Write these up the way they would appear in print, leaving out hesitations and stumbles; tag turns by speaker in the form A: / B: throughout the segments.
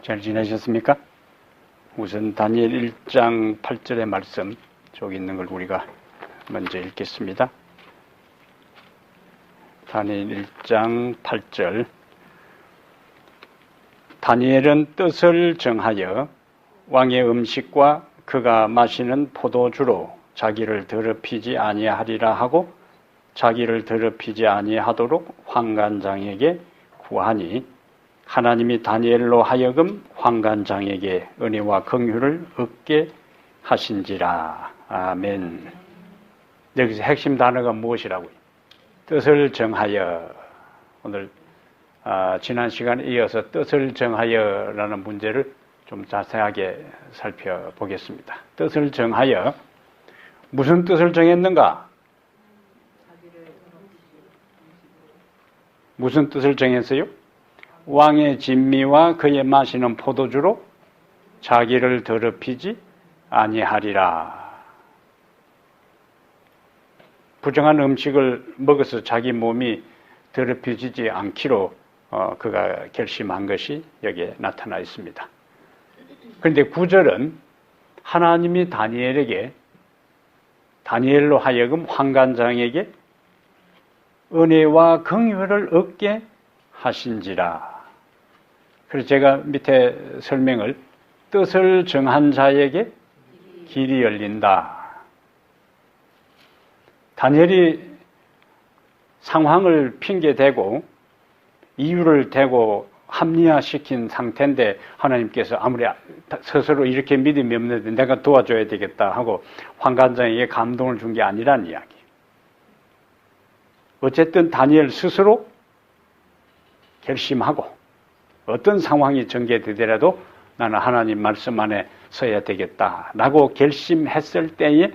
A: 잘 지내셨습니까? 우선 다니엘 1장 8절의 말씀 저기 있는 걸 우리가 먼저 읽겠습니다. 다니엘 1장 8절. 다니엘은 뜻을 정하여 왕의 음식과 그가 마시는 포도주로 자기를 더럽히지 아니하리라 하고 자기를 더럽히지 아니하도록 환관장에게 구하니 하나님이 다니엘로 하여금 환관장에게 은혜와 긍휼을 얻게 하신지라. 아멘. 여기서 핵심 단어가 무엇이라고요? 뜻을 정하여. 오늘 지난 시간에 이어서 뜻을 정하여라는 문제를 좀 자세하게 살펴보겠습니다. 뜻을 정하여. 무슨 뜻을 정했는가? 무슨 뜻을 정했어요? 왕의 진미와 그의 마시는 포도주로 자기를 더럽히지 아니하리라. 부정한 음식을 먹어서 자기 몸이 더럽혀지지 않기로 그가 결심한 것이 여기에 나타나 있습니다. 그런데 9절은 하나님이 다니엘로 하여금 환관장에게 은혜와 긍휼을 얻게 하신지라. 그래서 제가 밑에 설명을 뜻을 정한 자에게 길이 열린다. 다니엘이 상황을 핑계대고 이유를 대고 합리화시킨 상태인데 하나님께서 아무리 스스로 이렇게 믿음이 없는데 내가 도와줘야 되겠다 하고 환관장에게 감동을 준 게 아니란 이야기. 어쨌든 다니엘 스스로 결심하고 어떤 상황이 전개되더라도 나는 하나님 말씀 안에 서야 되겠다라고 결심했을 때에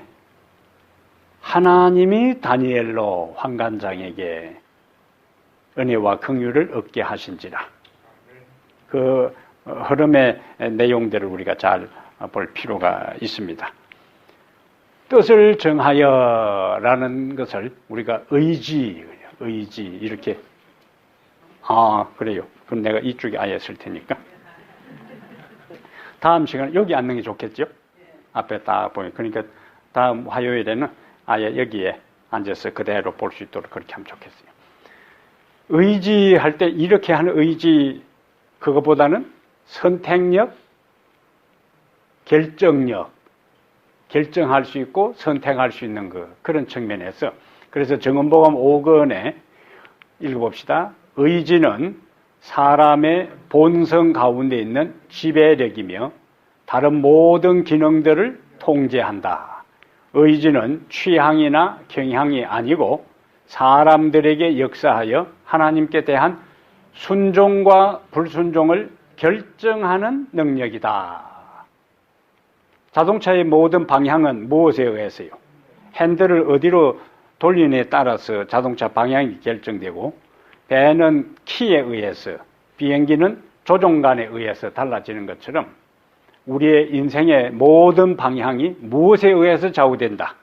A: 하나님이 다니엘로 환관장에게 은혜와 긍휼을 얻게 하신지라. 그 흐름의 내용들을 우리가 잘 볼 필요가 있습니다. 뜻을 정하여라는 것을 우리가 의지 이렇게 그래요. 그럼 내가 이쪽에 아예 쓸 테니까. 다음 시간에 여기 앉는 게 좋겠죠? 앞에 딱 보면. 그러니까 다음 화요일에는 아예 여기에 앉아서 그대로 볼 수 있도록 그렇게 하면 좋겠어요. 의지할 때 이렇게 하는 의지, 그거보다는 선택력, 결정력, 결정할 수 있고 선택할 수 있는 그런 측면에서. 그래서 정언복음 5권에 읽어봅시다. 의지는 사람의 본성 가운데 있는 지배력이며 다른 모든 기능들을 통제한다. 의지는 취향이나 경향이 아니고 사람들에게 역사하여 하나님께 대한 순종과 불순종을 결정하는 능력이다. 자동차의 모든 방향은 무엇에 의해서요? 핸들을 어디로 돌리느냐에 따라서 자동차 방향이 결정되고, 배는 키에 의해서, 비행기는 조종관에 의해서 달라지는 것처럼 우리의 인생의 모든 방향이 무엇에 의해서 좌우된다?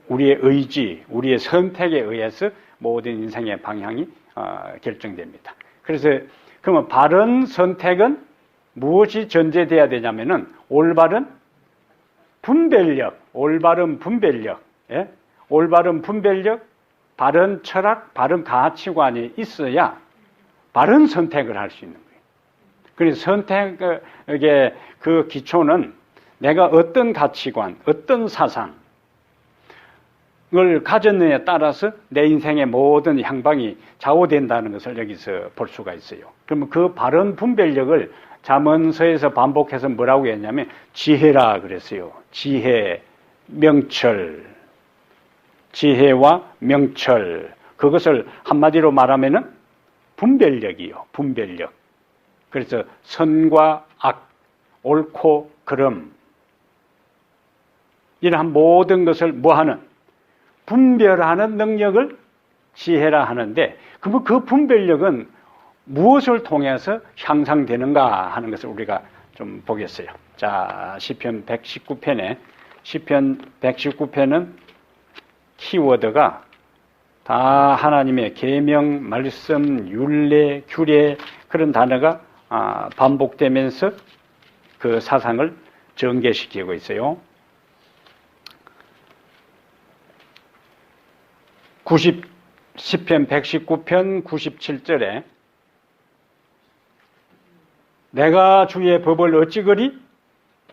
A: 우리의 의지, 우리의 선택에 의해서 모든 인생의 방향이 결정됩니다. 그래서 그러면 바른 선택은 무엇이 전제돼야 되냐면은 올바른 분별력, 예? 올바른 분별력, 바른 철학, 바른 가치관이 있어야 바른 선택을 할 수 있는 거예요. 그래서 선택의 그 기초는 내가 어떤 가치관, 어떤 사상을 가졌느냐에 따라서 내 인생의 모든 향방이 좌우된다는 것을 여기서 볼 수가 있어요. 그러면 그 바른 분별력을 잠언서에서 반복해서 뭐라고 했냐면 지혜라 그랬어요. 지혜, 명철, 지혜와 명철. 그것을 한마디로 말하면은 분별력이요. 분별력. 그래서 선과 악, 옳고 그름, 이러한 모든 것을 뭐하는? 분별하는 능력을 지혜라 하는데, 그러면 그 분별력은 무엇을 통해서 향상되는가 하는 것을 우리가 좀 보겠어요. 자, 시편 119편은 키워드가 다 하나님의 계명, 말씀, 율례, 규례 그런 단어가 반복되면서 그 사상을 전개시키고 있어요. 10편 119편 97절에 내가 주의 법을 어찌 그리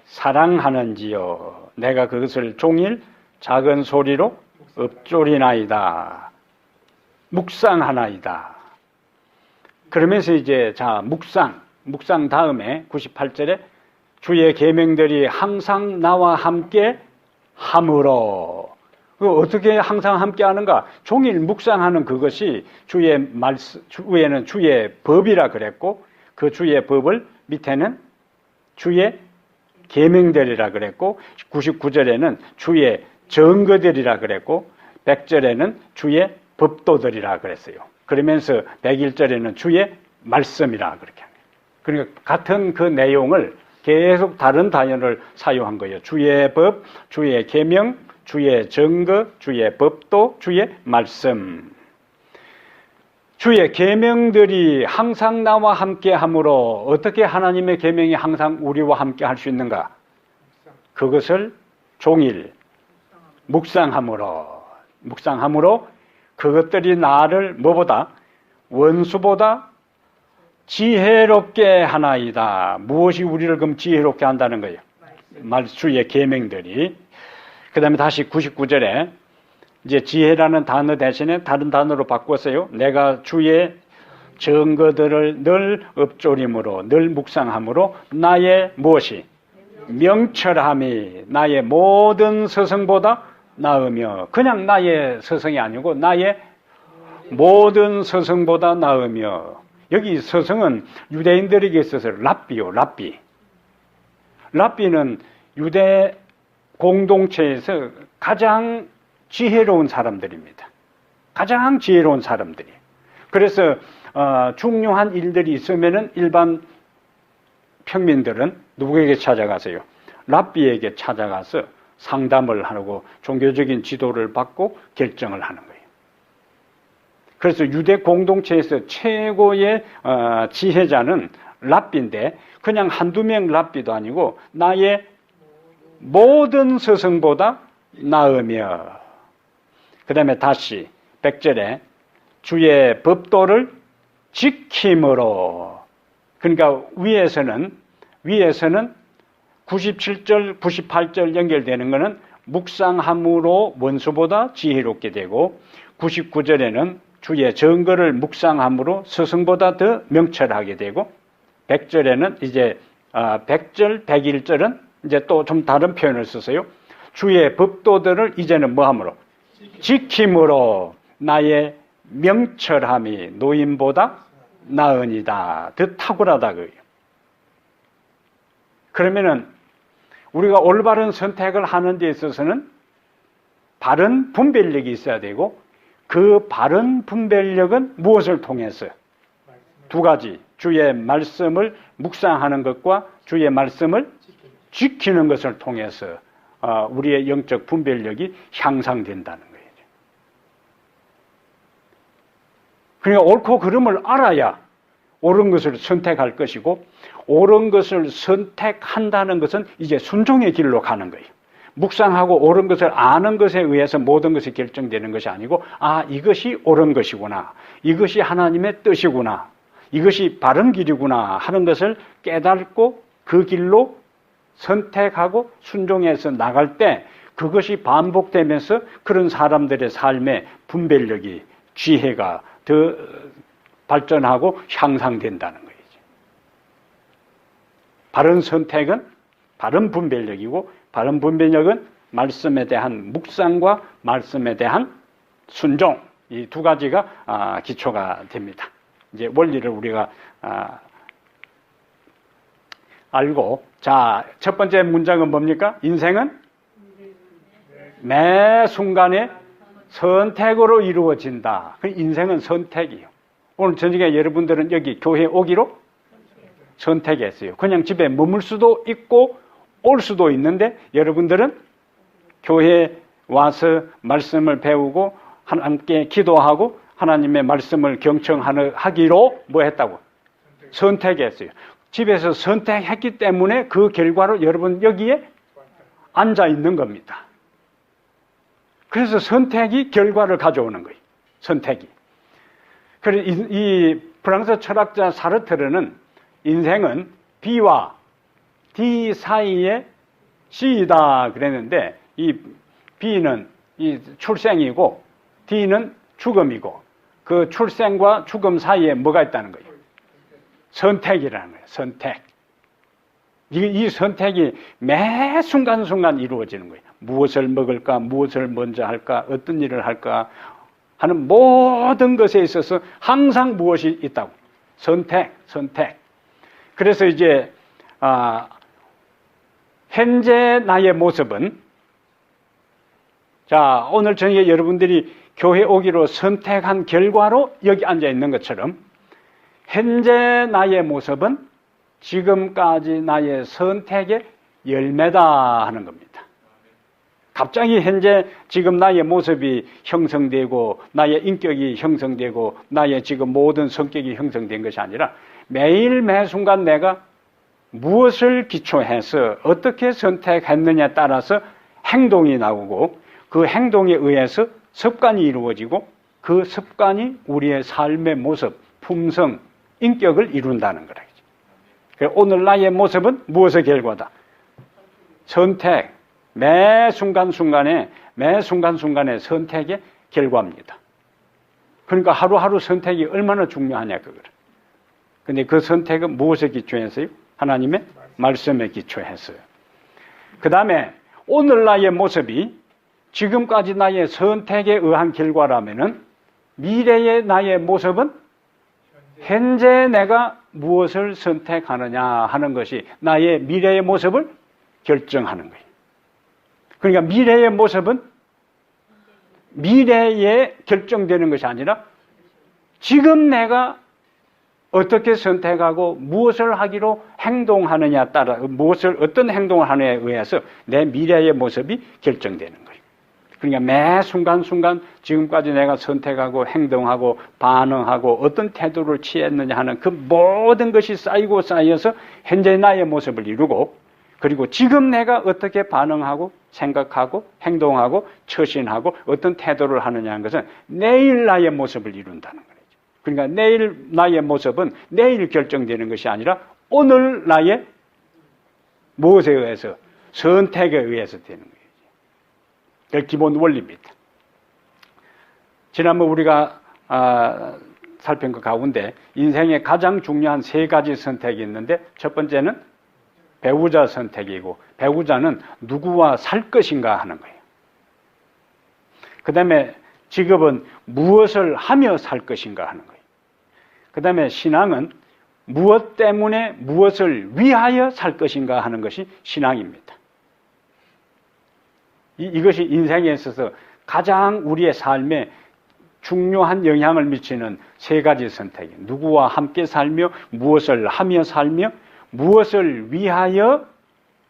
A: 사랑하는지요. 내가 그것을 종일 작은 소리로 읊조리나이다. 묵상하나이다. 그러면서 이제 묵상 다음에 98절에 주의 계명들이 항상 나와 함께 함으로. 어떻게 항상 함께 하는가? 종일 묵상하는 그것이 주의 말씀, 위에는 주의 법이라 그랬고, 그 주의 법을 밑에는 주의 계명들이라 그랬고, 99절에는 주의 증거들이라 그랬고, 100절에는 주의 법도들이라 그랬어요. 그러면서 101절에는 주의 말씀이라 그렇게 합니다. 그러니까 같은 그 내용을 계속 다른 단어를 사용한 거예요. 주의 법, 주의 계명, 주의 증거, 주의 법도, 주의 말씀. 주의 계명들이 항상 나와 함께 함으로 어떻게 하나님의 계명이 항상 우리와 함께 할 수 있는가? 그것을 종일 묵상함으로 그것들이 나를 뭐보다 원수보다 지혜롭게 하나이다. 무엇이 우리를 그럼 지혜롭게 한다는 거예요? 주의 계명들이. 그 다음에 다시 99절에 이제 지혜라는 단어 대신에 다른 단어로 바꿨어요. 내가 주의 증거들을 늘 읊조림으로 늘 묵상함으로 나의 무엇이 명철함이 나의 모든 서성보다 나으며, 그냥 나의 서성이 아니고 나의 모든 서성보다 나으며, 여기 서성은 유대인들에게 있어서 랍비요. 랍비는 유대 공동체에서 가장 지혜로운 사람들입니다. 가장 지혜로운 사람들이. 그래서 중요한 일들이 있으면은 일반 평민들은 누구에게 찾아가세요? 랍비에게 찾아가서 상담을 하고 종교적인 지도를 받고 결정을 하는 거예요. 그래서 유대 공동체에서 최고의 지혜자는 랍비인데, 그냥 한두 명 랍비도 아니고 나의 모든 스승보다 나으며, 그 다음에 다시 100절에 주의 법도를 지킴으로. 그러니까 위에서는 97절, 98절 연결되는 것은 묵상함으로 원수보다 지혜롭게 되고, 99절에는 주의 증거를 묵상함으로 스승보다 더 명철하게 되고, 100절에는 이제 100절, 101절은 이제 또 좀 다른 표현을 썼어요. 주의 법도들을 이제는 뭐함으로? 지킴으로 나의 명철함이 노인보다 나으니다. 더 탁월하다 그래요. 그러면은 우리가 올바른 선택을 하는 데 있어서는 바른 분별력이 있어야 되고, 그 바른 분별력은 무엇을 통해서? 두 가지. 주의 말씀을 묵상하는 것과 주의 말씀을 지키는 것을 통해서 우리의 영적 분별력이 향상된다는 거예요. 그러니까 옳고 그름을 알아야 옳은 것을 선택할 것이고, 옳은 것을 선택한다는 것은 이제 순종의 길로 가는 거예요. 묵상하고 옳은 것을 아는 것에 의해서 모든 것이 결정되는 것이 아니고, 이것이 옳은 것이구나, 이것이 하나님의 뜻이구나, 이것이 바른 길이구나 하는 것을 깨닫고 그 길로 선택하고 순종해서 나갈 때, 그것이 반복되면서 그런 사람들의 삶의 분별력이, 지혜가 더 발전하고 향상된다는 거예요. 바른 선택은 바른 분별력이고, 바른 분별력은 말씀에 대한 묵상과 말씀에 대한 순종, 이 두 가지가 기초가 됩니다. 이제 원리를 우리가 알고, 자, 첫 번째 문장은 뭡니까? 인생은 매 순간에 선택으로 이루어진다. 그 인생은 선택이에요. 오늘 저녁에 여러분들은 여기 교회 오기로 선택했어요. 그냥 집에 머물 수도 있고 올 수도 있는데, 여러분들은 교회에 와서 말씀을 배우고 함께 기도하고 하나님의 말씀을 경청하기로 뭐 했다고? 선택했어요. 집에서 선택했기 때문에 그 결과로 여러분 여기에 앉아 있는 겁니다. 그래서 선택이 결과를 가져오는 거예요. 선택이. 그래서 이 프랑스 철학자 사르트르는 인생은 B와 D 사이에 C이다 그랬는데, 이 B는 이 출생이고 D는 죽음이고, 그 출생과 죽음 사이에 뭐가 있다는 거예요? 선택이라는 거예요. 선택. 이 선택이 매 순간순간 이루어지는 거예요. 무엇을 먹을까, 무엇을 먼저 할까, 어떤 일을 할까 하는 모든 것에 있어서 항상 무엇이 있다고. 선택, 선택. 그래서 이제 현재 나의 모습은, 자, 오늘 저녁에 여러분들이 교회 오기로 선택한 결과로 여기 앉아 있는 것처럼, 현재 나의 모습은 지금까지 나의 선택의 열매다 하는 겁니다. 갑자기 현재 지금 나의 모습이 형성되고 나의 인격이 형성되고 나의 지금 모든 성격이 형성된 것이 아니라 매일 매 순간 내가 무엇을 기초해서 어떻게 선택했느냐에 따라서 행동이 나오고, 그 행동에 의해서 습관이 이루어지고, 그 습관이 우리의 삶의 모습, 품성, 인격을 이룬다는 거라. 오늘 나의 모습은 무엇의 결과다? 선택. 매 순간순간의 선택의 결과입니다. 그러니까 하루하루 선택이 얼마나 중요하냐 그거를. 근데 그 선택은 무엇에 기초해서요? 하나님의 말씀에 기초해서요. 그 다음에 오늘 나의 모습이 지금까지 나의 선택에 의한 결과라면은, 미래의 나의 모습은 현재 내가 무엇을 선택하느냐 하는 것이 나의 미래의 모습을 결정하는 거예요. 그러니까 미래의 모습은 미래에 결정되는 것이 아니라 지금 내가 어떻게 선택하고 무엇을 하기로 행동하느냐에 따라, 어떤 행동을 하느냐에 의해서 내 미래의 모습이 결정되는 거예요. 그러니까 매 순간순간 지금까지 내가 선택하고 행동하고 반응하고 어떤 태도를 취했느냐 하는 그 모든 것이 쌓이고 쌓여서 현재 나의 모습을 이루고, 그리고 지금 내가 어떻게 반응하고 생각하고 행동하고 처신하고 어떤 태도를 하느냐 하는 것은 내일 나의 모습을 이룬다는 거죠. 그러니까 내일 나의 모습은 내일 결정되는 것이 아니라 오늘 나의 무엇에 의해서? 선택에 의해서 되는 거예요. 그 기본 원리입니다. 지난번 우리가 살핀 것 가운데 인생에 가장 중요한 세 가지 선택이 있는데, 첫 번째는 배우자 선택이고, 배우자는 누구와 살 것인가 하는 거예요. 그 다음에 직업은 무엇을 하며 살 것인가 하는 거예요. 그 다음에 신앙은 무엇 때문에 무엇을 위하여 살 것인가 하는 것이 신앙입니다. 이것이 인생에 있어서 가장 우리의 삶에 중요한 영향을 미치는 세 가지 선택이에요. 누구와 함께 살며, 무엇을 하며 살며, 무엇을 위하여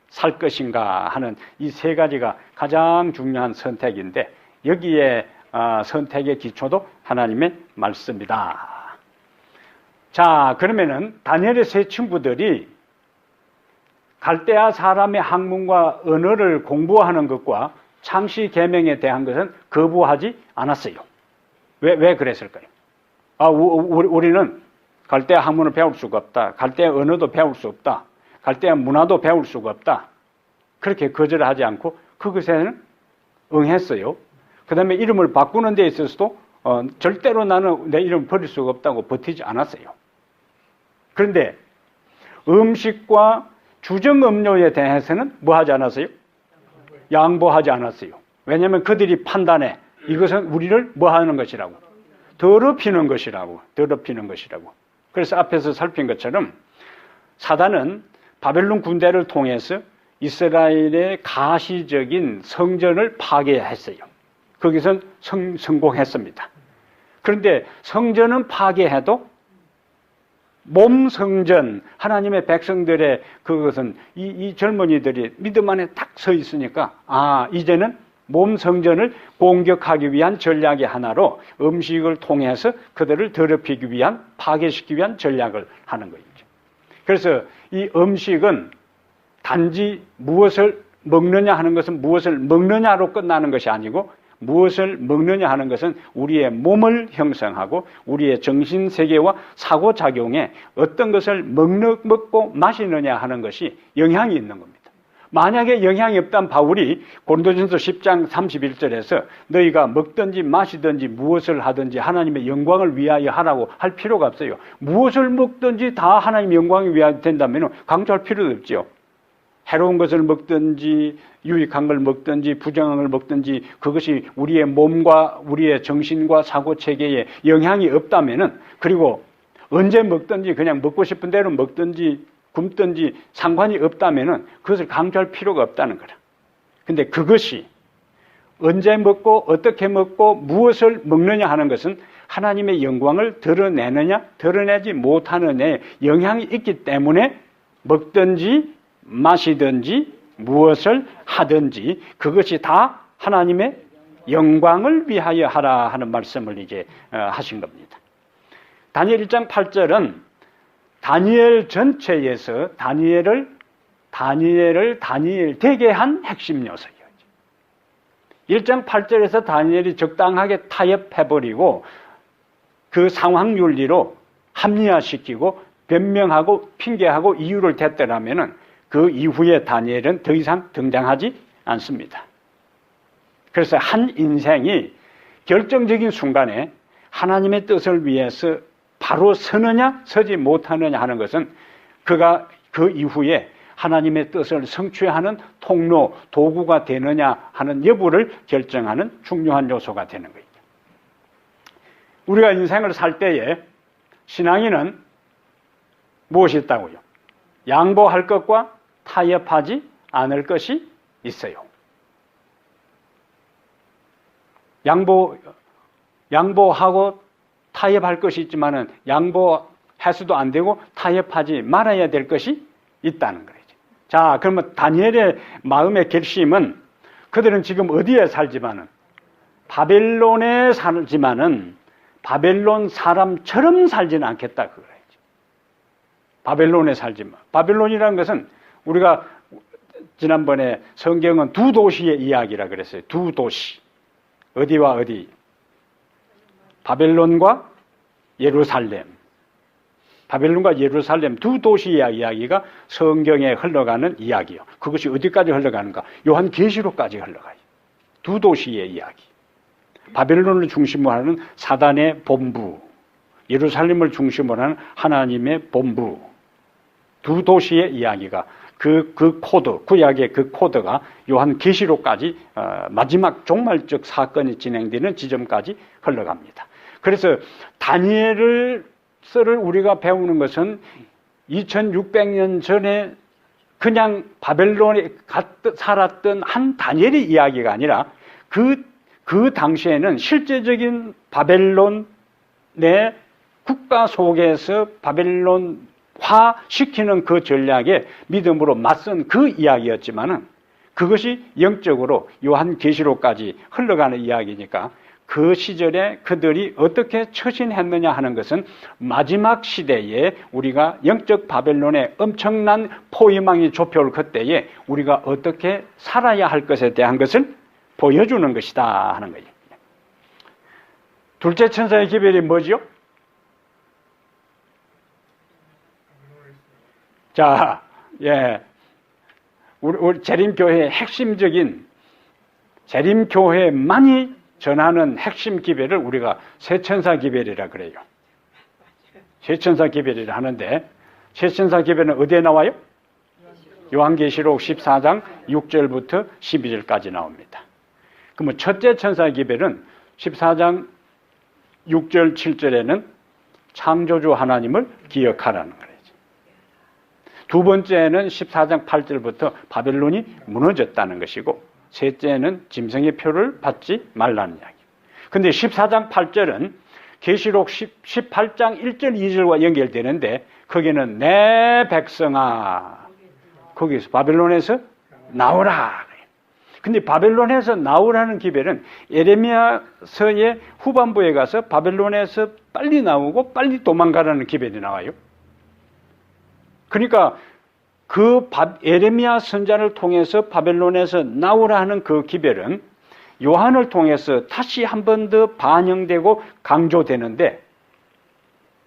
A: 살 것인가 하는 이 세 가지가 가장 중요한 선택인데, 여기에 선택의 기초도 하나님의 말씀이다. 자, 그러면은 다니엘의 세 친구들이 갈대아 사람의 학문과 언어를 공부하는 것과 창시 계명에 대한 것은 거부하지 않았어요. 왜 그랬을까요? 우리는 갈대아 학문을 배울 수가 없다. 갈대아 언어도 배울 수 없다. 갈대아 문화도 배울 수가 없다. 그렇게 거절하지 않고 그것에는 응했어요. 그 다음에 이름을 바꾸는 데 있어서도 절대로 나는 내 이름 버릴 수가 없다고 버티지 않았어요. 그런데 음식과 주정음료에 대해서는 뭐 하지 않았어요? 양보하지 않았어요. 왜냐하면 그들이 판단해 이것은 우리를 뭐 하는 것이라고? 더럽히는 것이라고. 그래서 앞에서 살핀 것처럼 사단은 바벨론 군대를 통해서 이스라엘의 가시적인 성전을 파괴했어요. 거기서 성공했습니다. 그런데 성전은 파괴해도 몸 성전, 하나님의 백성들의 그것은 이 젊은이들이 믿음 안에 딱 서 있으니까 이제는 몸 성전을 공격하기 위한 전략의 하나로 음식을 통해서 그들을 더럽히기 위한, 파괴시키기 위한 전략을 하는 거죠. 그래서 이 음식은 단지 무엇을 먹느냐 하는 것은 무엇을 먹느냐로 끝나는 것이 아니고, 무엇을 먹느냐 하는 것은 우리의 몸을 형성하고 우리의 정신세계와 사고작용에 어떤 것을 먹고 마시느냐 하는 것이 영향이 있는 겁니다. 만약에 영향이 없다면 바울이 고린도전서 10장 31절에서 너희가 먹든지 마시든지 무엇을 하든지 하나님의 영광을 위하여 하라고 할 필요가 없어요. 무엇을 먹든지 다 하나님의 영광을 위하여 된다면 강조할 필요도 없죠. 해로운 것을 먹든지 유익한 걸 먹든지 부정한 걸 먹든지 그것이 우리의 몸과 우리의 정신과 사고체계에 영향이 없다면은, 그리고 언제 먹든지 그냥 먹고 싶은 대로 먹든지 굶든지 상관이 없다면은 그것을 강조할 필요가 없다는 거라. 근데 그것이 언제 먹고 어떻게 먹고 무엇을 먹느냐 하는 것은 하나님의 영광을 드러내느냐 드러내지 못하느냐에 영향이 있기 때문에 먹든지 마시든지 무엇을 하든지 그것이 다 하나님의 영광을 위하여 하라 하는 말씀을 이제 하신 겁니다. 다니엘 1장 8절은 다니엘 전체에서 다니엘 되게 한 핵심 요소예요. 1장 8절에서 다니엘이 적당하게 타협해버리고 그 상황 윤리로 합리화시키고 변명하고 핑계하고 이유를 댔더라면은 그 이후에 다니엘은 더 이상 등장하지 않습니다. 그래서 한 인생이 결정적인 순간에 하나님의 뜻을 위해서 바로 서느냐 서지 못하느냐 하는 것은 그가 그 이후에 하나님의 뜻을 성취하는 통로, 도구가 되느냐 하는 여부를 결정하는 중요한 요소가 되는 거예요. 우리가 인생을 살 때에 신앙인은 무엇이 있다고요? 양보할 것과 타협하지 않을 것이 있어요. 양보하고 타협할 것이 있지만은 양보해서도 안 되고 타협하지 말아야 될 것이 있다는 거예요. 자, 그러면 다니엘의 마음의 결심은 그들은 지금 어디에 살지만은 바벨론에 살지만은 바벨론 사람처럼 살지는 않겠다 그거예요. 바벨론에 살지만. 바벨론이라는 것은 우리가 지난번에 성경은 두 도시의 이야기라 그랬어요. 두 도시. 어디와 어디? 바벨론과 예루살렘. 바벨론과 예루살렘 두 도시의 이야기가 성경에 흘러가는 이야기요. 그것이 어디까지 흘러가는가? 요한계시록까지 흘러가요. 두 도시의 이야기. 바벨론을 중심으로 하는 사단의 본부, 예루살렘을 중심으로 하는 하나님의 본부. 두 도시의 이야기가 그 코드, 구약의 그 코드가 요한계시록까지 마지막 종말적 사건이 진행되는 지점까지 흘러갑니다. 그래서 다니엘을 우리가 배우는 것은 2600년 전에 그냥 바벨론에 살았던 한 다니엘의 이야기가 아니라 그 당시에는 실제적인 바벨론의 국가 속에서 바벨론화시키는 그 전략에 믿음으로 맞선 그 이야기였지만은 그것이 영적으로 요한계시록까지 흘러가는 이야기니까 그 시절에 그들이 어떻게 처신했느냐 하는 것은 마지막 시대에 우리가 영적 바벨론의 엄청난 포위망이 좁혀올 그때에 우리가 어떻게 살아야 할 것에 대한 것을 보여주는 것이다 하는 거예요. 둘째 천사의 기별이 뭐죠? 자, 우리 재림교회의 핵심적인 재림교회만이 전하는 핵심 기별을 우리가 세천사 기별이라 그래요. 세천사 기별이라 하는데 세천사 기별은 어디에 나와요? 요한계시록 14장 6절부터 12절까지 나옵니다. 그러면 첫째 천사 기별은 14장 6절 7절에는 창조주 하나님을 기억하라는 거예요. 두 번째는 14장 8절부터 바벨론이 무너졌다는 것이고 셋째는 짐승의 표를 받지 말라는 이야기. 근데 14장 8절은 계시록 18장 1절 2절과 연결되는데 거기는 내 백성아 거기서 바벨론에서 나오라. 근데 바벨론에서 나오라는 기별은 예레미야서의 후반부에 가서 바벨론에서 빨리 나오고 빨리 도망가라는 기별이 나와요. 그러니까 그 예레미야 선자를 통해서 바벨론에서 나오라 하는 그 기별은 요한을 통해서 다시 한 번 더 반영되고 강조되는데,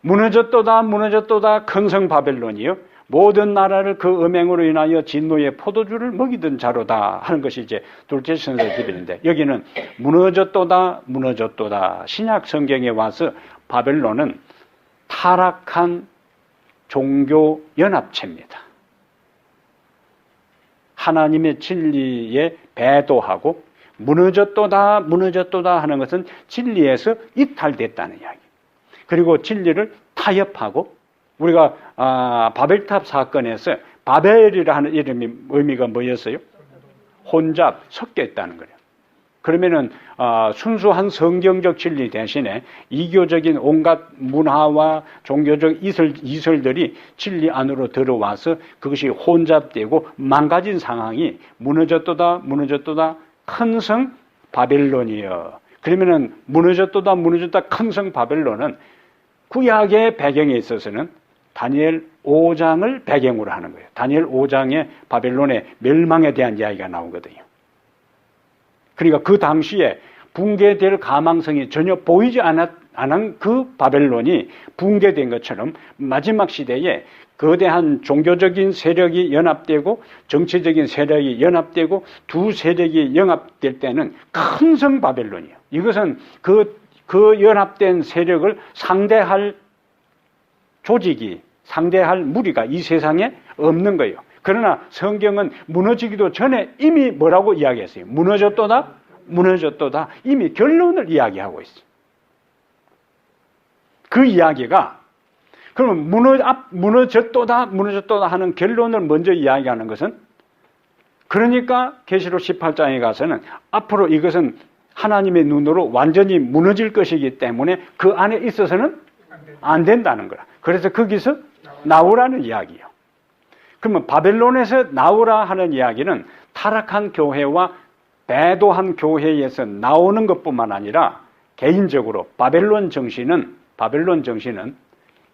A: 무너졌도다 무너졌도다 큰 성 바벨론이요 모든 나라를 그 음행으로 인하여 진노의 포도주를 먹이던 자로다 하는 것이 이제 둘째 선자의 기별인데, 여기는 무너졌도다 무너졌도다. 신약 성경에 와서 바벨론은 타락한 종교 연합체입니다. 하나님의 진리에 배도하고 무너졌도다 무너졌도다 하는 것은 진리에서 이탈됐다는 이야기. 그리고 진리를 타협하고, 우리가 바벨탑 사건에서 바벨이라 하는 이름이 의미가 뭐였어요? 혼잡, 섞여 있다는 거예요. 그러면은 순수한 성경적 진리 대신에 이교적인 온갖 문화와 종교적 이설들이 진리 안으로 들어와서 그것이 혼잡되고 망가진 상황이 무너졌도다 무너졌도다 큰 성 바벨론이여. 그러면은 무너졌도다 무너졌다 큰 성 바벨론은 구약의 배경에 있어서는 다니엘 5장을 배경으로 하는 거예요. 다니엘 5장에 바벨론의 멸망에 대한 이야기가 나오거든요. 그러니까 그 당시에 붕괴될 가망성이 전혀 보이지 않은 그 바벨론이 붕괴된 것처럼 마지막 시대에 거대한 종교적인 세력이 연합되고 정치적인 세력이 연합되고 두 세력이 연합될 때는 큰 성 바벨론이에요. 이것은 그 연합된 세력을 상대할 조직이, 상대할 무리가 이 세상에 없는 거예요. 그러나 성경은 무너지기도 전에 이미 뭐라고 이야기했어요? 무너졌도다 무너졌도다. 이미 결론을 이야기하고 있어요. 그 이야기가, 그러면 무너졌도다 무너졌도다 하는 결론을 먼저 이야기하는 것은, 그러니까 계시록 18장에 가서는 앞으로 이것은 하나님의 눈으로 완전히 무너질 것이기 때문에 그 안에 있어서는 안 된다는 거야. 그래서 거기서 나오라는 이야기예요. 그러면 바벨론에서 나오라 하는 이야기는 타락한 교회와 배도한 교회에서 나오는 것뿐만 아니라 개인적으로 바벨론 정신은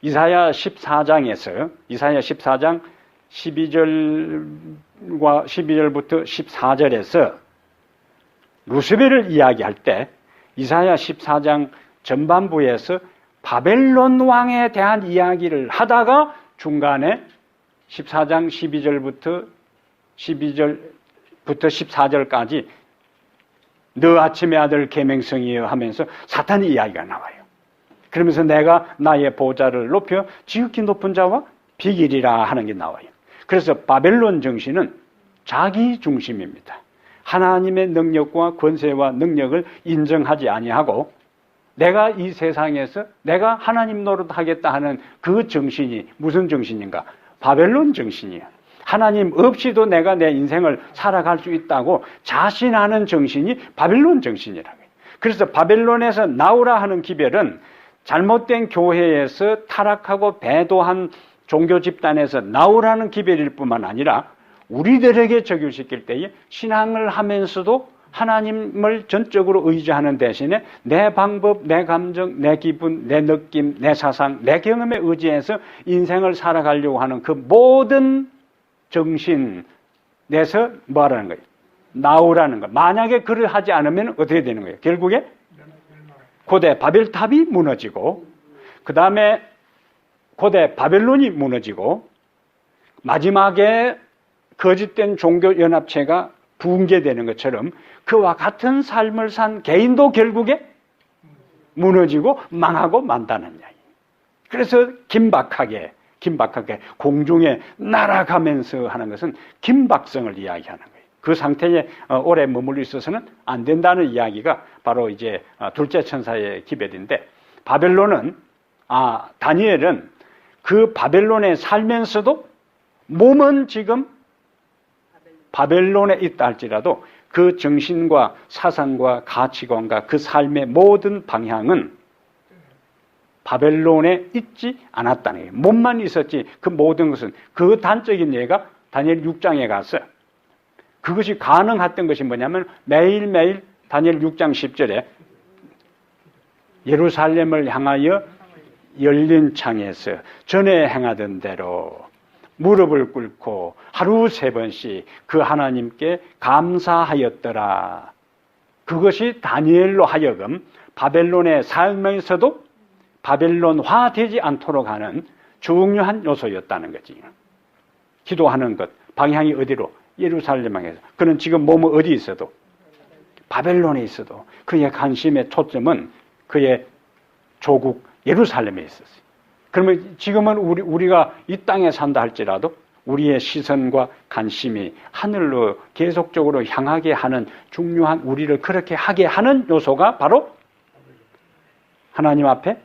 A: 이사야 14장에서 이사야 14장 12절부터 14절에서 루스벨을 이야기할 때 이사야 14장 전반부에서 바벨론 왕에 대한 이야기를 하다가 중간에 14장 12절부터 14절까지 너 아침의 아들 계명성이여 하면서 사탄의 이야기가 나와요. 그러면서 내가 나의 보좌를 높여 지극히 높은 자와 비기리라 하는 게 나와요. 그래서 바벨론 정신은 자기 중심입니다. 하나님의 능력과 권세와 능력을 인정하지 아니하고 내가 이 세상에서 내가 하나님 노릇하겠다 하는 그 정신이 무슨 정신인가? 바벨론 정신이에요. 하나님 없이도 내가 내 인생을 살아갈 수 있다고 자신하는 정신이 바벨론 정신이라고 해요. 그래서 바벨론에서 나오라 하는 기별은 잘못된 교회에서 타락하고 배도한 종교 집단에서 나오라는 기별일 뿐만 아니라 우리들에게 적용시킬 때에 신앙을 하면서도 하나님을 전적으로 의지하는 대신에 내 방법, 내 감정, 내 기분, 내 느낌, 내 사상, 내 경험에 의지해서 인생을 살아가려고 하는 그 모든 정신에서 뭐라는 거예요? 나오라는 거예요. 만약에 그를 하지 않으면 어떻게 되는 거예요? 결국에 고대 바벨탑이 무너지고 그 다음에 고대 바벨론이 무너지고 마지막에 거짓된 종교연합체가 붕괴되는 것처럼 그와 같은 삶을 산 개인도 결국에 무너지고 망하고 만다는 이야기. 그래서 긴박하게 공중에 날아가면서 하는 것은 긴박성을 이야기하는 거예요. 그 상태에 오래 머물러 있어서는 안 된다는 이야기가 바로 이제 둘째 천사의 기별인데, 바벨론은 다니엘은 그 바벨론에 살면서도 몸은 지금 바벨론에 있다 할지라도 그 정신과 사상과 가치관과 그 삶의 모든 방향은 바벨론에 있지 않았다는 거예요. 몸만 있었지 그 모든 것은, 그 단적인 예가 다니엘 6장에 가서 그것이 가능했던 것이 뭐냐면 매일매일 다니엘 6장 10절에 예루살렘을 향하여 열린 창에서 전에 행하던 대로 무릎을 꿇고 하루 3번씩 그 하나님께 감사하였더라. 그것이 다니엘로 하여금 바벨론의 삶에서도 바벨론화되지 않도록 하는 중요한 요소였다는 거지. 기도하는 것, 방향이 어디로? 예루살렘 향해서. 그는 지금 몸은 어디 있어도, 바벨론에 있어도 그의 관심의 초점은 그의 조국 예루살렘에 있었어요. 그러면 지금은 우리가 이 땅에 산다 할지라도 우리의 시선과 관심이 하늘로 계속적으로 향하게 하는 중요한, 우리를 그렇게 하게 하는 요소가 바로 하나님 앞에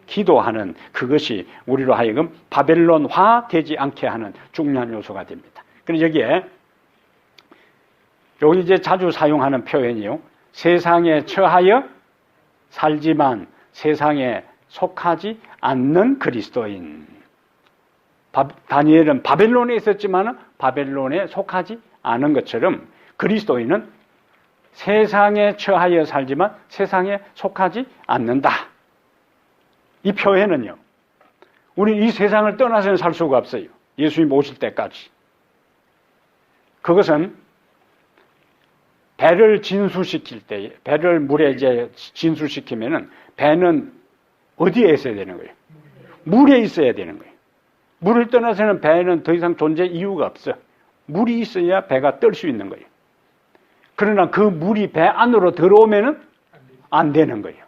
A: 기도하는, 그것이 우리로 하여금 바벨론화 되지 않게 하는 중요한 요소가 됩니다. 그래서 여기에 여기 이제 자주 사용하는 표현이요, 세상에 처하여 살지만 세상에 속하지 않는 그리스도인. 다니엘은 바벨론에 있었지만 바벨론에 속하지 않은 것처럼 그리스도인은 세상에 처하여 살지만 세상에 속하지 않는다. 이 표현은요, 우리 이 세상을 떠나서는 살 수가 없어요. 예수님 오실 때까지. 그것은 배를 진수시킬 때, 배를 물에 이제 진수시키면은 배는 어디에 있어야 되는 거예요? 물에 있어야 되는 거예요. 물을 떠나서는 배는 더 이상 존재 이유가 없어. 물이 있어야 배가 뜰 수 있는 거예요. 그러나 그 물이 배 안으로 들어오면은 안 되는 거예요.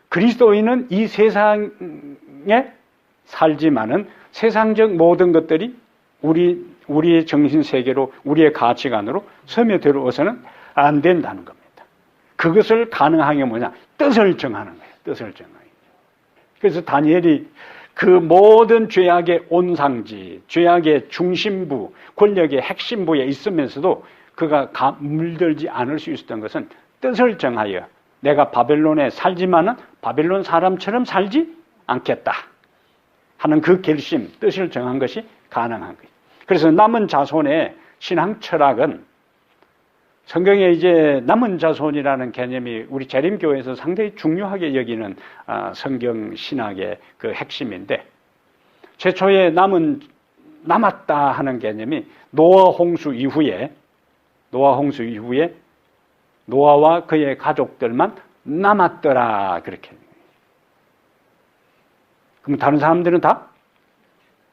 A: 그리스도인은 이 세상에 살지만은 세상적 모든 것들이 우리의 정신세계로, 우리의 가치관으로 스며들어서는 안 된다는 겁니다. 그것을 가능하게 뭐냐? 뜻을 정하는 거예요. 뜻을 정하는 거예요. 그래서 다니엘이 그 모든 죄악의 온상지, 죄악의 중심부, 권력의 핵심부에 있으면서도 그가 물들지 않을 수 있었던 것은 뜻을 정하여 내가 바벨론에 살지만은 바벨론 사람처럼 살지 않겠다 하는 그 결심, 뜻을 정한 것이 가능한 거예요. 그래서 남은 자손의 신앙 철학은, 성경에 이제 남은 자손이라는 개념이 우리 재림교회에서 상당히 중요하게 여기는 성경 신학의 그 핵심인데, 최초에 남았다 하는 개념이 노아 홍수 이후에 노아와 그의 가족들만 남았더라, 그렇게. 그럼 다른 사람들은 다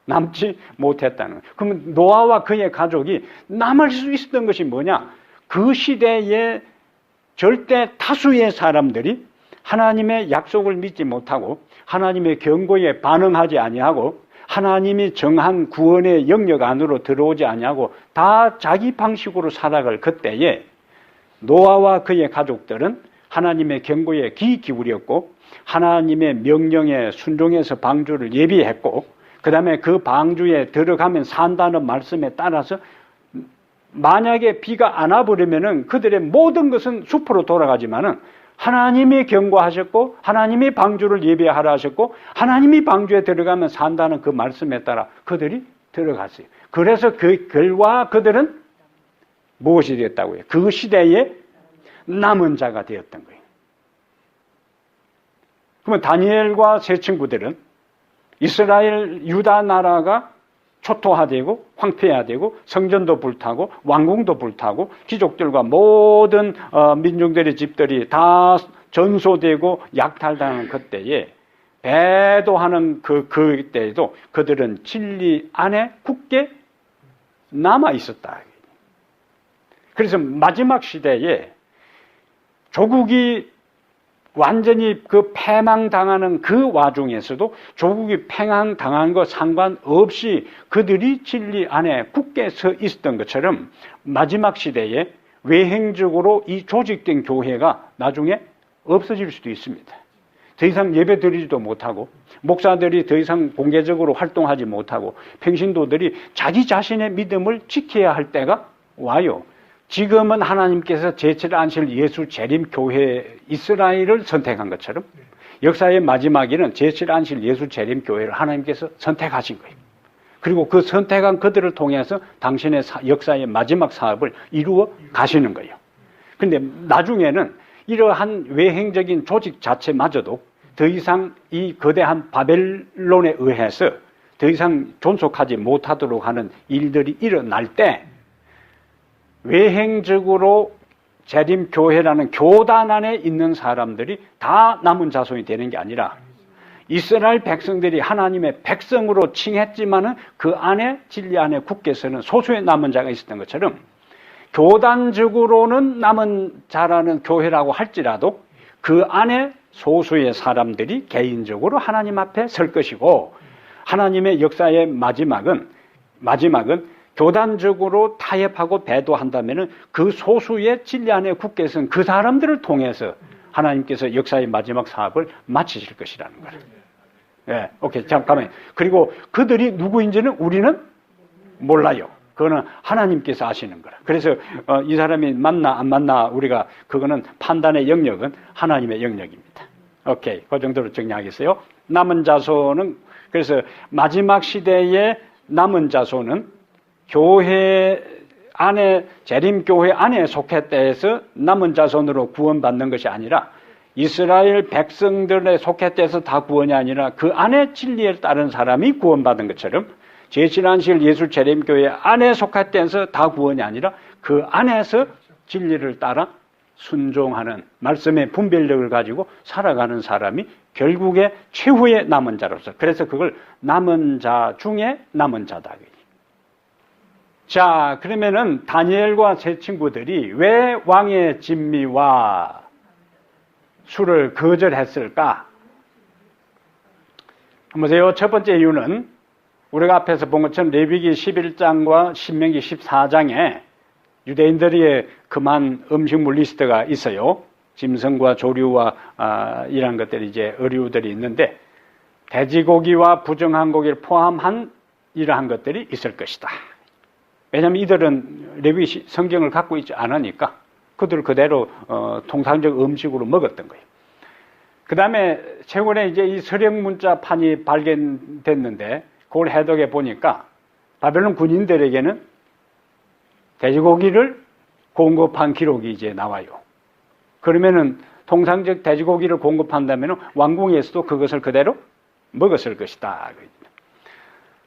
A: 남지 못했다는 거예요. 그러면 노아와 그의 가족이 남을 수 있었던 것이 뭐냐? 그 시대에 절대 다수의 사람들이 하나님의 약속을 믿지 못하고 하나님의 경고에 반응하지 아니하고 하나님이 정한 구원의 영역 안으로 들어오지 아니하고 다 자기 방식으로 살아갈 그때에 노아와 그의 가족들은 하나님의 경고에 귀 기울였고 하나님의 명령에 순종해서 방주를 예비했고, 그 다음에 그 방주에 들어가면 산다는 말씀에 따라서 만약에 비가 안 와버리면은 그들의 모든 것은 숲으로 돌아가지만은 하나님이 경고하셨고 하나님이 방주를 예비하라 하셨고 하나님이 방주에 들어가면 산다는 그 말씀에 따라 그들이 들어갔어요. 그래서 그 결과 그들은 무엇이 되었다고요? 그 시대에 남은 자가 되었던 거예요. 그러면 다니엘과 세 친구들은 이스라엘 유다 나라가 초토화되고 황폐화되고 성전도 불타고 왕궁도 불타고 귀족들과 모든 민중들의 집들이 다 전소되고 약탈당하는 그때에 배도하는 그때에도 그들은 진리 안에 굳게 남아 있었다. 그래서 마지막 시대에 조국이 완전히 그 패망당하는 그 와중에서도 조국이 패망당한 것 상관없이 그들이 진리 안에 굳게 서 있었던 것처럼 마지막 시대에 외행적으로 이 조직된 교회가 나중에 없어질 수도 있습니다. 더 이상 예배 드리지도 못하고 목사들이 더 이상 공개적으로 활동하지 못하고 평신도들이 자기 자신의 믿음을 지켜야 할 때가 와요. 지금은 하나님께서 제7 안실 예수 재림 교회 이스라엘을 선택한 것처럼 역사의 마지막에는 제7 안실 예수 재림 교회를 하나님께서 선택하신 거예요. 그리고 그 선택한 그들을 통해서 당신의 역사의 마지막 사업을 이루어 가시는 거예요. 그런데 나중에는 이러한 외행적인 조직 자체마저도 더 이상 이 거대한 바벨론에 의해서 더 이상 존속하지 못하도록 하는 일들이 일어날 때 외행적으로 재림교회라는 교단 안에 있는 사람들이 다 남은 자손이 되는 게 아니라 이스라엘 백성들이 하나님의 백성으로 칭했지만은 그 안에 진리 안에 굳게 서는 소수의 남은 자가 있었던 것처럼 교단적으로는 남은 자라는 교회라고 할지라도 그 안에 소수의 사람들이 개인적으로 하나님 앞에 설 것이고 하나님의 역사의 마지막은 교단적으로 타협하고 배도한다면은 그 소수의 진리 안에 굳게 선 그 사람들을 통해서 하나님께서 역사의 마지막 사업을 마치실 것이라는 거예요. 예, 오케이. 잠깐만요. 그리고 그들이 누구인지는 우리는 몰라요. 그거는 하나님께서 아시는 거라. 그래서 이 사람이 맞나 안 맞나 우리가 그거는 판단의 영역은 하나님의 영역입니다. 오케이. 그 정도로 정리하겠어요. 남은 자손은 그래서 마지막 시대의 남은 자손은 교회 안에 재림교회 안에 속했다 해서 남은 자손으로 구원받는 것이 아니라 이스라엘 백성들에 속했다 해서 다 구원이 아니라 그 안에 진리에 따른 사람이 구원받은 것처럼 제7안식 예수 재림교회 안에 속했다 해서 다 구원이 아니라 그 안에서 진리를 따라 순종하는 말씀의 분별력을 가지고 살아가는 사람이 결국에 최후의 남은 자로서 그래서 그걸 남은 자 중에 남은 자다. 자, 그러면은 다니엘과 세 친구들이 왜 왕의 진미와 술을 거절했을까? 한번 보세요. 첫 번째 이유는 우리가 앞에서 본 것처럼 레위기 11장과 신명기 14장에 유대인들의 그만 음식물 리스트가 있어요. 짐승과 조류와 이런 것들이 이제 의류들이 있는데 돼지고기와 부정한 고기를 포함한 이러한 것들이 있을 것이다. 왜냐하면 이들은 레위기 성경을 갖고 있지 않으니까 그들 그대로 통상적 음식으로 먹었던 거예요. 그 다음에 최근에 이제 이 서령 문자판이 발견됐는데 그걸 해독해 보니까 바벨론 군인들에게는 돼지고기를 공급한 기록이 이제 나와요. 그러면은 통상적 돼지고기를 공급한다면 왕궁에서도 그것을 그대로 먹었을 것이다.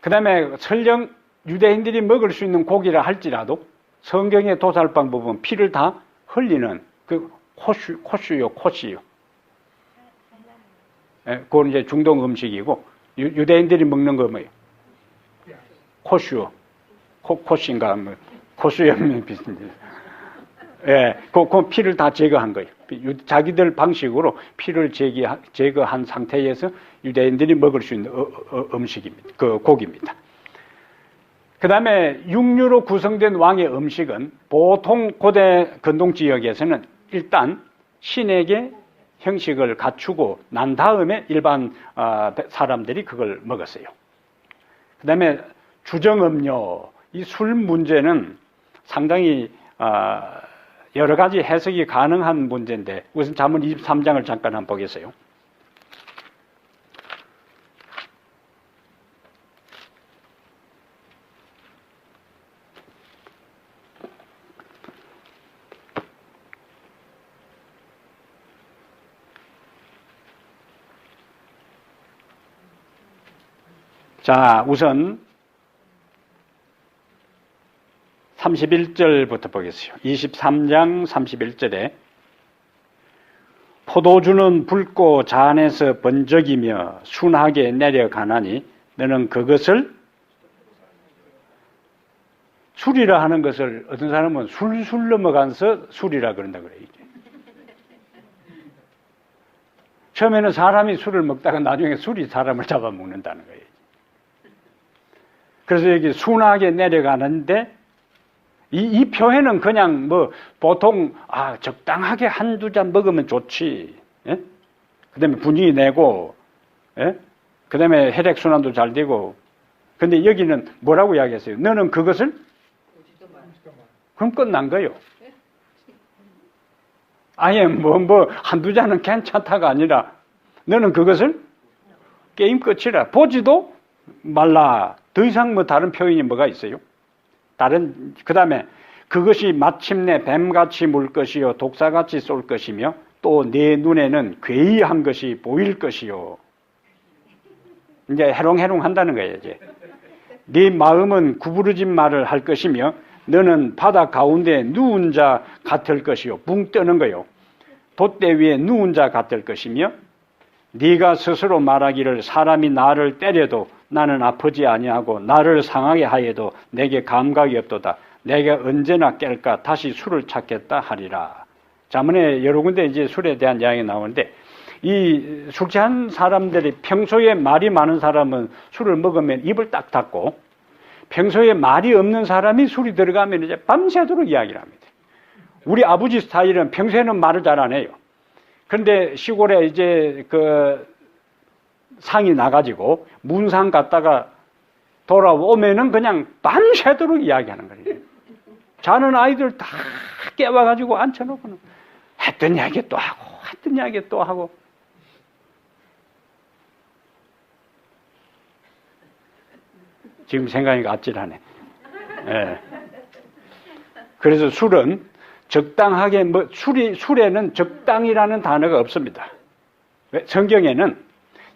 A: 그 다음에 설령 유대인들이 먹을 수 있는 고기라 할지라도 성경의 도살 방법은 피를 다 흘리는 그 코슈요. 예, 그건 이제 중동 음식이고 유대인들이 먹는 거 뭐예요? 코슈, 코시인가 뭐 코슈염이 비슷한데. 예, 그 피를 다 제거한 거예요. 자기들 방식으로 피를 제거한 상태에서 유대인들이 먹을 수 있는 음식입니다. 그 고기입니다. 그 다음에 육류로 구성된 왕의 음식은 보통 고대 근동 지역에서는 일단 신에게 형식을 갖추고 난 다음에 일반 사람들이 그걸 먹었어요. 그 다음에 주정음료, 이 술 문제는 상당히 여러 가지 해석이 가능한 문제인데 우선 잠언 23장을 잠깐 한번 보겠어요. 자, 우선 31절부터 보겠어요. 23장 31절에 포도주는 붉고 잔에서 번쩍이며 순하게 내려가나니 너는 그것을 술이라 하는 것을 어떤 사람은 술술 넘어가서 술이라 그런다 그래요. 처음에는 사람이 술을 먹다가 나중에 술이 사람을 잡아먹는다는 거예요. 그래서 여기 순하게 내려가는데 이 표현은 그냥 뭐 보통 적당하게 한두 잔 먹으면 좋지. 예? 그다음에 분위기 내고, 예? 그다음에 혈액순환도 잘 되고. 근데 여기는 뭐라고 이야기했어요? 너는 그것을 그럼 끝난 거예요. 아예 뭐 한두 잔은 괜찮다가 아니라 너는 그것을 게임 끝이라 보지도 말라. 더 이상 뭐 다른 표현이 뭐가 있어요? 그 다음에 그것이 마침내 뱀같이 물 것이요 독사같이 쏠 것이며 또 내 눈에는 괴이한 것이 보일 것이요. 이제 해롱해롱 한다는 거예요. 이제 네 마음은 구부러진 말을 할 것이며 너는 바다 가운데 누운 자 같을 것이요. 붕 뜨는 거요. 돛대 위에 누운 자 같을 것이며 네가 스스로 말하기를 사람이 나를 때려도 나는 아프지 아니하고 나를 상하게 하여도 내게 감각이 없도다. 내가 언제나 깰까 다시 술을 찾겠다 하리라. 자문에 여러 군데 이제 술에 대한 이야기가 나오는데 이 술 취한 사람들이 평소에 말이 많은 사람은 술을 먹으면 입을 딱 닫고 평소에 말이 없는 사람이 술이 들어가면 이제 밤새도록 이야기를 합니다. 우리 아버지 스타일은 평소에는 말을 잘 안 해요. 그런데 시골에 이제 그 상이 나가지고 문상 갔다가 돌아오면은 그냥 밤새도록 이야기하는 거예요. 자는 아이들 다 깨워가지고 앉혀놓고는 했던 이야기 또 하고 했던 이야기 또 하고. 지금 생각하니까 아찔하네. 예. 그래서 술은 적당하게 술에는 적당이라는 단어가 없습니다. 성경에는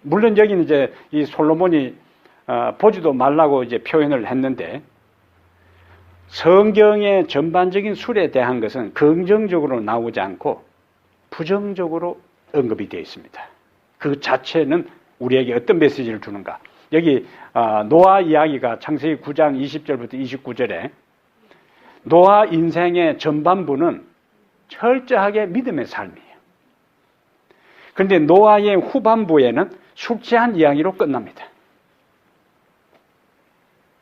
A: 물론 여기는 이제 이 솔로몬이 보지도 말라고 이제 표현을 했는데 성경의 전반적인 술에 대한 것은 긍정적으로 나오지 않고 부정적으로 언급이 되어 있습니다. 그 자체는 우리에게 어떤 메시지를 주는가? 여기 노아 이야기가 창세기 9장 20절부터 29절에 노아 인생의 전반부는 철저하게 믿음의 삶이에요. 그런데 노아의 후반부에는 술 취한 이야기로 끝납니다.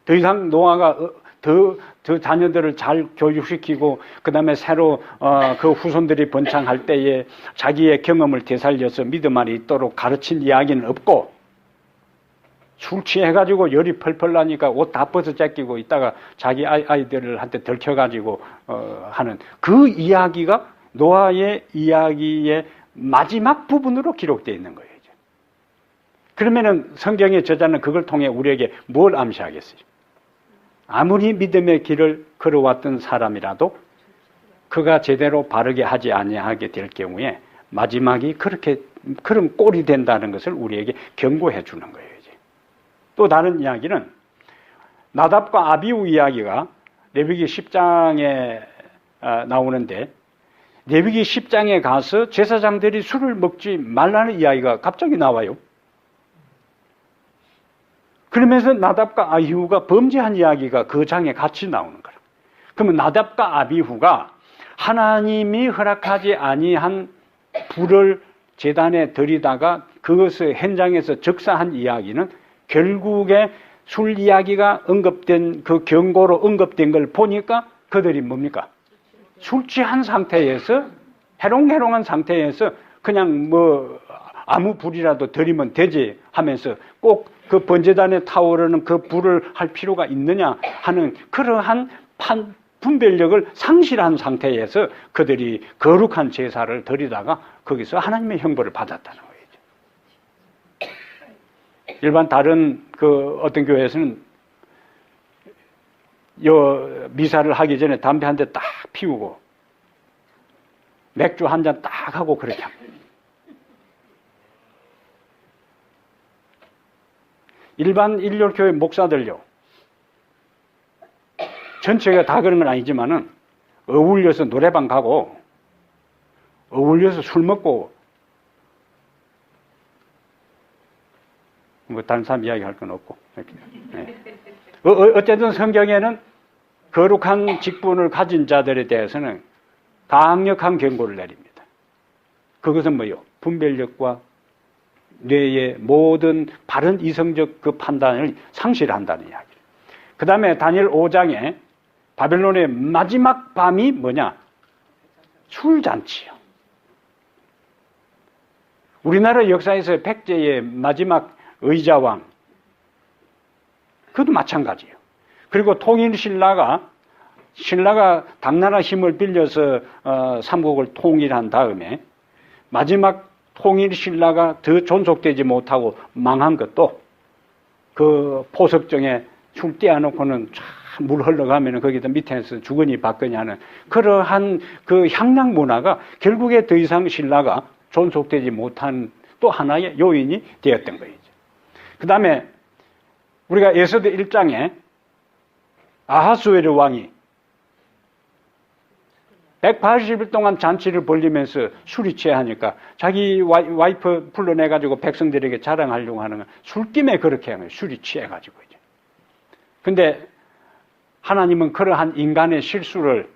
A: 더 이상 노아가 더 자녀들을 잘 교육시키고 그 다음에 새로 그 후손들이 번창할 때에 자기의 경험을 되살려서 믿음 안에 있도록 가르친 이야기는 없고 술 취해가지고 열이 펄펄 나니까 옷 다 벗어 제끼고 있다가 자기 아이들한테 들켜가지고 하는 그 이야기가 노아의 이야기의 마지막 부분으로 기록되어 있는 거예요. 그러면은 성경의 저자는 그걸 통해 우리에게 뭘 암시하겠어요? 아무리 믿음의 길을 걸어왔던 사람이라도 그가 제대로 바르게 하지 아니하게 될 경우에 마지막이 그런 꼴이 된다는 것을 우리에게 경고해 주는 거예요. 이제. 또 다른 이야기는 나답과 아비후 이야기가 레위기 10장에 나오는데 레위기 10장에 가서 제사장들이 술을 먹지 말라는 이야기가 갑자기 나와요. 그러면서 나답과 아비후가 범죄한 이야기가 그 장에 같이 나오는 거예요. 그러면 나답과 아비후가 하나님이 허락하지 아니한 불을 제단에 들이다가 그것을 현장에서 즉사한 이야기는 결국에 술 이야기가 언급된 그 경고로 언급된 걸 보니까 그들이 뭡니까? 술 취한 상태에서 해롱해롱한 상태에서 그냥 뭐 아무 불이라도 들이면 되지 하면서 꼭 그 번제단에 타오르는 그 불을 할 필요가 있느냐 하는 그러한 분별력을 상실한 상태에서 그들이 거룩한 제사를 드리다가 거기서 하나님의 형벌을 받았다는 거예요. 일반 다른 그 어떤 교회에서는 미사를 하기 전에 담배 한 대 딱 피우고 맥주 한 잔 딱 하고 그렇게 합니다. 일반 일요일교회 목사들요. 전체가 다 그런 건 아니지만은 어울려서 노래방 가고 어울려서 술 먹고 뭐 다른 사람 이야기할 건 없고. 네. 어쨌든 성경에는 거룩한 직분을 가진 자들에 대해서는 강력한 경고를 내립니다. 그것은 뭐요? 분별력과 뇌의 모든 바른 이성적 그 판단을 상실한다는 이야기예요. 그 다음에 다니엘 5장에 바벨론의 마지막 밤이 뭐냐? 술잔치요. 우리나라 역사에서 백제의 마지막 의자왕, 그것도 마찬가지예요. 그리고 통일신라가 당나라 힘을 빌려서 삼국을 통일한 다음에 마지막 통일신라가 더 존속되지 못하고 망한 것도 그 포석정에 술 떼어놓고는 물 흘러가면 거기다 밑에서 주거니 받거니 하는 그러한 그 향락 문화가 결국에 더 이상 신라가 존속되지 못한 또 하나의 요인이 되었던 거예요. 그 다음에 우리가 에스더 1장에 아하수에르 왕이 180일 동안 잔치를 벌리면서 술이 취하니까 자기 와이프 불러내가지고 백성들에게 자랑하려고 하는 건 술김에 그렇게 하는 거예요. 술이 취해가지고. 근데 하나님은 그러한 인간의 실수를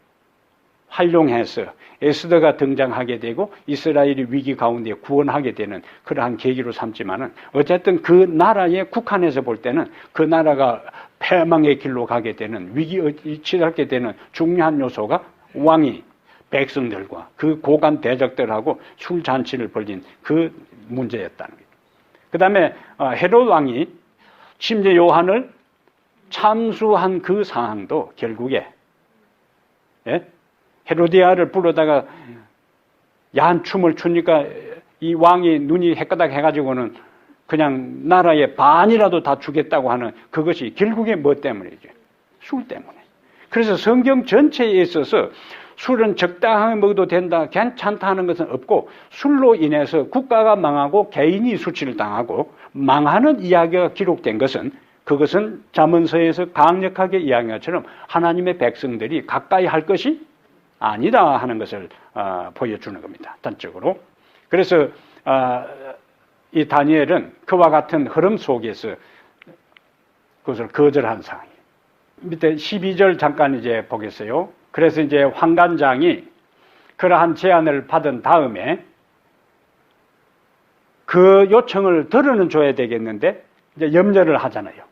A: 활용해서 에스더가 등장하게 되고 이스라엘이 위기 가운데 구원하게 되는 그러한 계기로 삼지만은 어쨌든 그 나라에 국한해서 볼 때는 그 나라가 패망의 길로 가게 되는 위기에 치닫게 되는 중요한 요소가 왕이 백성들과 그 고관 대적들하고 술 잔치를 벌린 그 문제였다는 거예요. 그 다음에 헤롯 왕이 심지어 요한을 참수한 그 상황도 결국에 헤로디아를 불러다가 야한 춤을 추니까 이 왕이 눈이 해까닥 해가지고는 그냥 나라의 반이라도 다 주겠다고 하는 그것이 결국에 뭐 때문이죠? 술 때문에. 그래서 성경 전체에 있어서 술은 적당하게 먹어도 된다, 괜찮다 하는 것은 없고 술로 인해서 국가가 망하고 개인이 수치를 당하고 망하는 이야기가 기록된 것은 그것은 잠언서에서 강력하게 이야기한 것처럼 하나님의 백성들이 가까이 할 것이 아니다 하는 것을 보여주는 겁니다. 단적으로. 그래서 이 다니엘은 그와 같은 흐름 속에서 그것을 거절한 상황이에요. 밑에 12절 잠깐 이제 보겠어요. 그래서 이제 환관장이 그러한 제안을 받은 다음에 그 요청을 들어는 줘야 되겠는데 이제 염려를 하잖아요.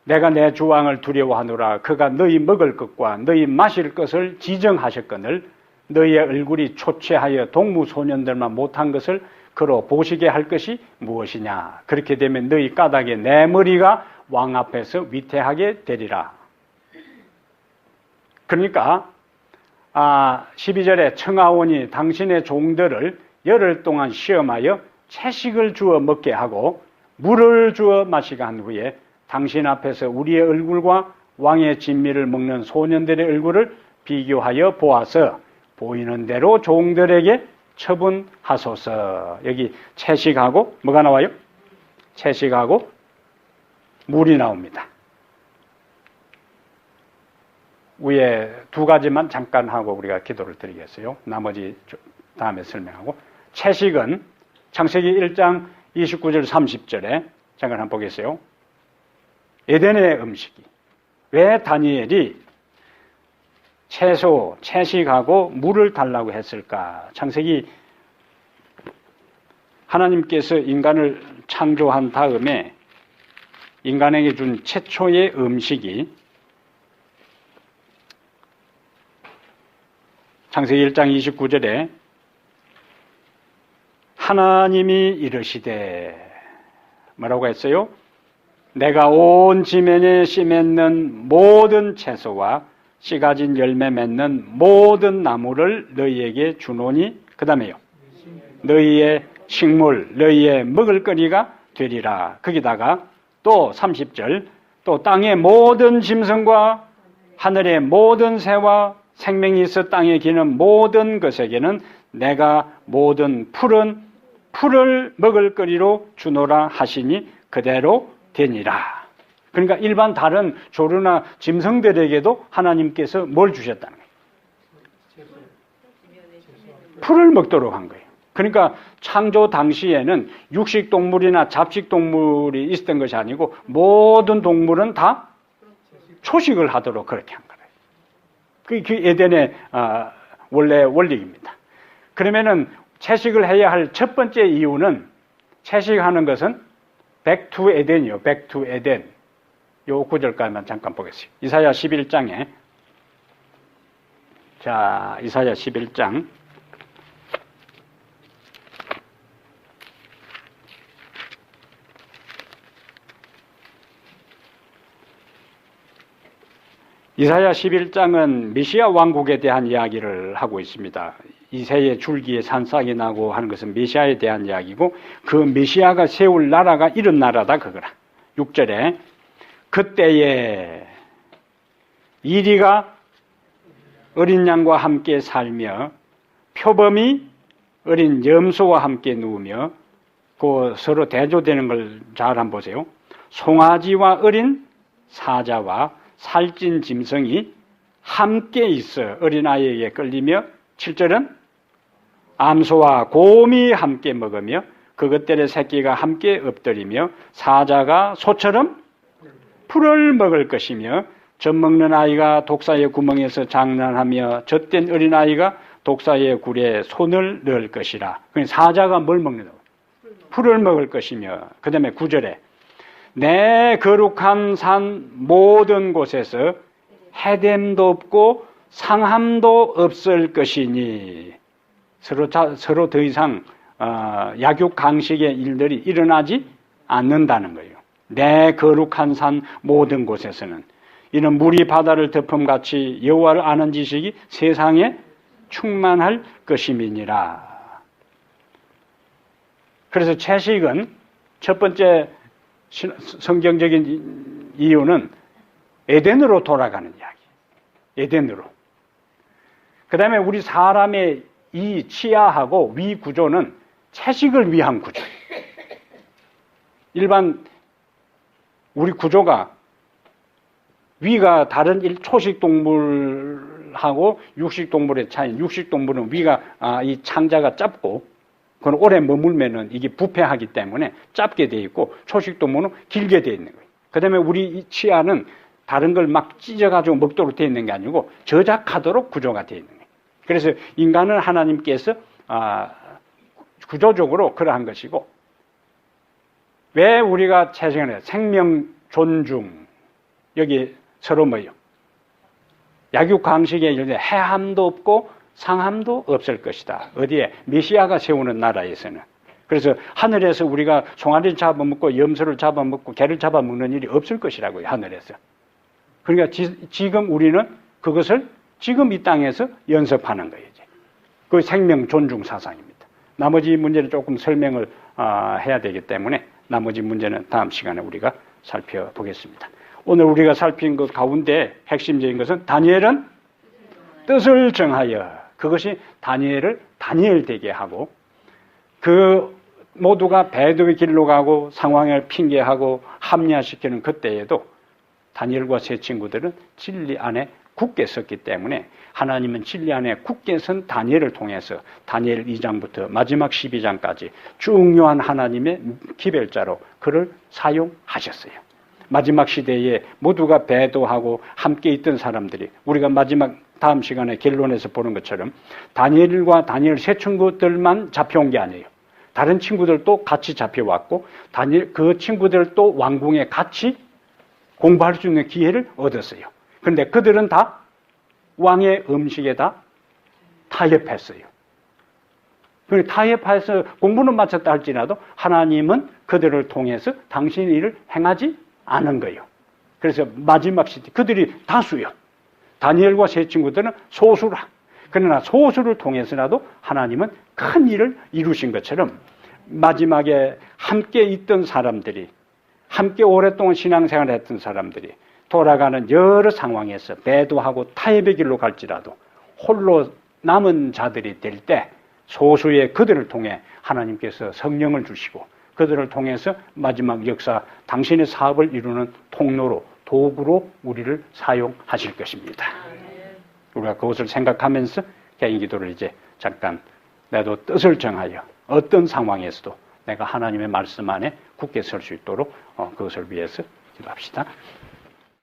A: 내가 내 주왕을 두려워하노라. 그가 너희 먹을 것과 너희 마실 것을 지정하셨거늘 너희의 얼굴이 초췌하여 동무소년들만 못한 것을 그로 보시게 할 것이 무엇이냐. 그렇게 되면 너희 까닭에 내 머리가 왕 앞에서 위태하게 되리라. 그러니까 12절에 청하오니 당신의 종들을 열흘 동안 시험하여 채식을 주어 먹게 하고 물을 주어 마시게 한 후에 당신 앞에서 우리의 얼굴과 왕의 진미를 먹는 소년들의 얼굴을 비교하여 보아서 보이는 대로 종들에게 처분하소서. 여기 채식하고 뭐가 나와요? 채식하고 물이 나옵니다. 위에 두 가지만 잠깐 하고 우리가 기도를 드리겠어요. 나머지 다음에 설명하고. 채식은 창세기 1장 29절 30절에 잠깐 한번 보겠어요. 에덴의 음식이 왜 다니엘이 채소, 채식하고 물을 달라고 했을까? 창세기 하나님께서 인간을 창조한 다음에 인간에게 준 최초의 음식이 창세기 1장 29절에 하나님이 이르시되 뭐라고 했어요? 내가 온 지면에 씨 맺는 모든 채소와 씨 가진 열매 맺는 모든 나무를 너희에게 주노니 그 다음에요. 너희의 식물, 너희의 먹을거리가 되리라. 거기다가 또 30절 또 땅의 모든 짐승과 하늘의 모든 새와 생명이 있어 땅에 기는 모든 것에게는 내가 모든 풀을 먹을거리로 주노라 하시니 그대로 되니라. 그러니까 일반 다른 조류나 짐승들에게도 하나님께서 뭘 주셨다는 거예요? 풀을 먹도록 한 거예요. 그러니까 창조 당시에는 육식동물이나 잡식동물이 있었던 것이 아니고 모든 동물은 다 초식을 하도록 그렇게 한 거예요. 그 에덴의 원래 원리입니다. 그러면은 채식을 해야 할 첫 번째 이유는 채식하는 것은 back to 에덴이요. back to 에덴. 요 구절까지만 잠깐 보겠습니다. 이사야 11장에 자, 이사야 11장 이사야 11장은 메시아 왕국에 대한 이야기를 하고 있습니다. 이새의 줄기에 산싹이 나고 하는 것은 메시아에 대한 이야기고 그 메시아가 세울 나라가 이런 나라다 그거라. 6절에 그때에 이리가 어린 양과 함께 살며 표범이 어린 염소와 함께 누우며 그 서로 대조되는 걸 잘 한번 보세요. 송아지와 어린 사자와 살찐 짐승이 함께 있어 어린아이에게 끌리며 7절은 암소와 곰이 함께 먹으며 그것들의 새끼가 함께 엎드리며 사자가 소처럼 풀을 먹을 것이며 젖 먹는 아이가 독사의 구멍에서 장난하며 젖된 어린아이가 독사의 굴에 손을 넣을 것이라. 사자가 뭘 먹는다고? 풀을 먹을 것이며 그 다음에 9절에 내 거룩한 산 모든 곳에서 해됨도 없고 상함도 없을 것이니 서로 더 이상 약육강식의 일들이 일어나지 않는다는 거예요. 내 거룩한 산 모든 곳에서는 이는 물이 바다를 덮음같이 여호와를 아는 지식이 세상에 충만할 것임이니라. 그래서 채식은 첫 번째 성경적인 이유는 에덴으로 돌아가는 이야기. 에덴으로. 그 다음에 우리 사람의 이 치아하고 위 구조는 채식을 위한 구조예요. 일반 우리 구조가 위가 다른 초식 동물하고 육식 동물의 차이. 육식 동물은 위가 이 창자가 짧고 그건 오래 머물면은 이게 부패하기 때문에 짧게 돼 있고 초식 동물은 길게 돼 있는 거예요. 그다음에 우리 이 치아는 다른 걸 막 찢어가지고 먹도록 돼 있는 게 아니고 저작하도록 구조가 돼 있는 거예요. 그래서 인간은 하나님께서 구조적으로 그러한 것이고 왜 우리가 채식을 해요? 생명 존중 여기 서로 뭐요? 약육강식에 이르되 해함도 없고 상함도 없을 것이다. 어디에? 메시아가 세우는 나라에서는. 그래서 하늘에서 우리가 송아리를 잡아먹고 염소를 잡아먹고 개를 잡아먹는 일이 없을 것이라고요. 하늘에서. 그러니까 지금 우리는 그것을 지금 이 땅에서 연습하는 거예요. 그 생명 존중 사상입니다. 나머지 문제는 조금 설명을 해야 되기 때문에 나머지 문제는 다음 시간에 우리가 살펴보겠습니다. 오늘 우리가 살핀 것 가운데 핵심적인 것은 다니엘은 뜻을 정하여 그것이 다니엘을 다니엘 되게 하고 그 모두가 배도의 길로 가고 상황을 핑계하고 합리화시키는 그때에도 다니엘과 세 친구들은 진리 안에 굳게 섰기 때문에 하나님은 진리 안에 굳게 선 다니엘을 통해서 다니엘 2장부터 마지막 12장까지 중요한 하나님의 기별자로 그를 사용하셨어요. 마지막 시대에 모두가 배도하고 함께 있던 사람들이 우리가 마지막 다음 시간에 결론에서 보는 것처럼 다니엘과 다니엘 세 친구들만 잡혀온 게 아니에요. 다른 친구들도 같이 잡혀왔고 그 친구들도 왕궁에 같이 공부할 수 있는 기회를 얻었어요. 그런데 그들은 다 왕의 음식에 다 타협했어요. 타협해서 공부는 마쳤다 할지라도 하나님은 그들을 통해서 당신의 일을 행하지 않은 거예요. 그래서 마지막 시대 그들이 다수요. 다니엘과 세 친구들은 소수라. 그러나 소수를 통해서라도 하나님은 큰 일을 이루신 것처럼 마지막에 함께 있던 사람들이 함께 오랫동안 신앙생활을 했던 사람들이 돌아가는 여러 상황에서 배도하고 타협의 길로 갈지라도 홀로 남은 자들이 될 때 소수의 그들을 통해 하나님께서 성령을 주시고 그들을 통해서 마지막 역사 당신의 사업을 이루는 통로로 도구로 우리를 사용하실 것입니다. 우리가 그것을 생각하면서 개인 기도를 이제 잠깐 나도 뜻을 정하여 어떤 상황에서도 내가 하나님의 말씀 안에 굳게 설 수 있도록 그것을 위해서 기도합시다.